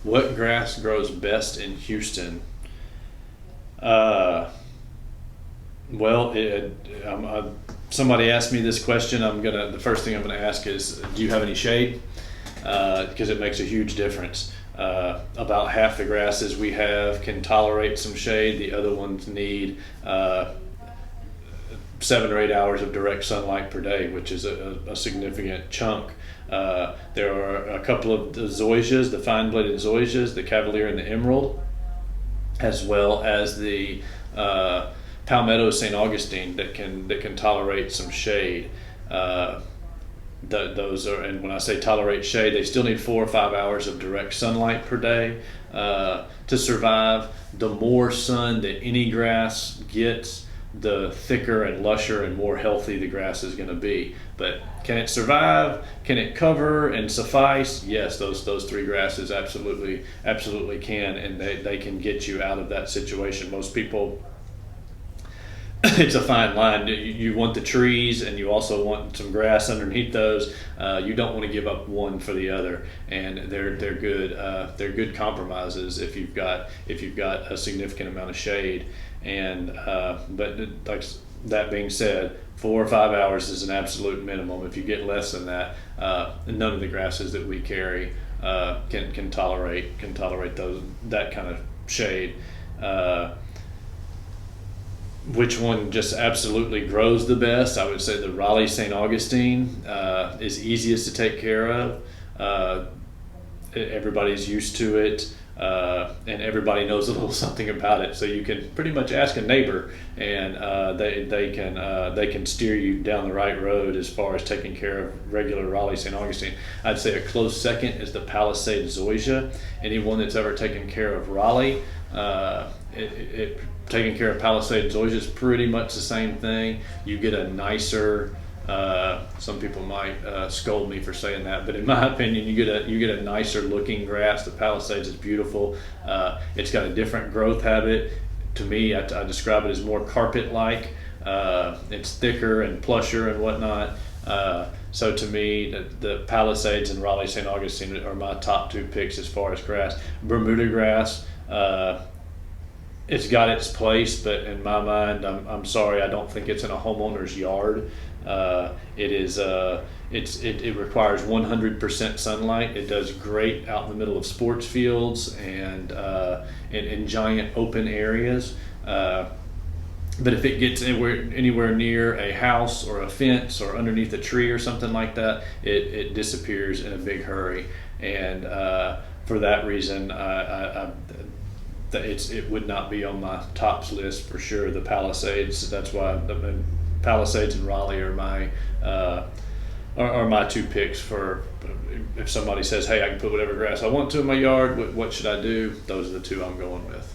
What grass grows best in Houston? Well, somebody asked me this question. The first thing I'm gonna ask is, do you have any shade? Because it makes a huge difference. About half the grasses we have can tolerate some shade. The other ones need 7 or 8 hours of direct sunlight per day, which is a significant chunk. There are a couple of the zoysias, the fine-bladed zoysias, the Cavalier and the Emerald, as well as the Palmetto St. Augustine that can tolerate some shade. Those are, and when I say tolerate shade, they still need 4 or 5 hours of direct sunlight per day to survive. The more sun that any grass gets, the thicker and lusher and more healthy the grass is going to be. But can it survive? Can it cover and suffice? Yes, those three grasses absolutely can, and they can get you out of that situation. Most people, it's a fine line. You want the trees and you also want some grass underneath those. You don't want to give up one for the other, and they're good. They're good compromises if you've got a significant amount of shade. And but like that being said, 4 or 5 hours is an absolute minimum. If you get less than that, none of the grasses that we carry can tolerate that kind of shade. Which one just absolutely grows the best? I would say the Raleigh St. Augustine is easiest to take care of. Everybody's used to it, and everybody knows a little something about it. So you can pretty much ask a neighbor, and they can steer you down the right road as far as taking care of regular Raleigh St. Augustine. I'd say a close second is the Palisade zoysia. Anyone that's ever taken care of Raleigh, taking care of Palisade zoysia is pretty much the same thing. You get a nicer, some people might scold me for saying that, but in my opinion, you get a nicer looking grass. The Palisades is beautiful. It's got a different growth habit. To me, I describe it as more carpet-like. It's thicker and plusher and whatnot. So to me, the Palisades and Raleigh St. Augustine are my top two picks as far as grass. Bermuda grass, it's got its place, but in my mind, I'm sorry, I don't think it's in a homeowner's yard. It requires 100% sunlight. It does great out in the middle of sports fields and in giant open areas. But if it gets anywhere near a house or a fence or underneath a tree or something like that, it disappears in a big hurry. And for that reason, it would not be on my tops list for sure. The Palisades. That's why the Palisades and Raleigh are my two picks for if somebody says, "Hey, I can put whatever grass I want to in my yard. What should I do?" Those are the two I'm going with.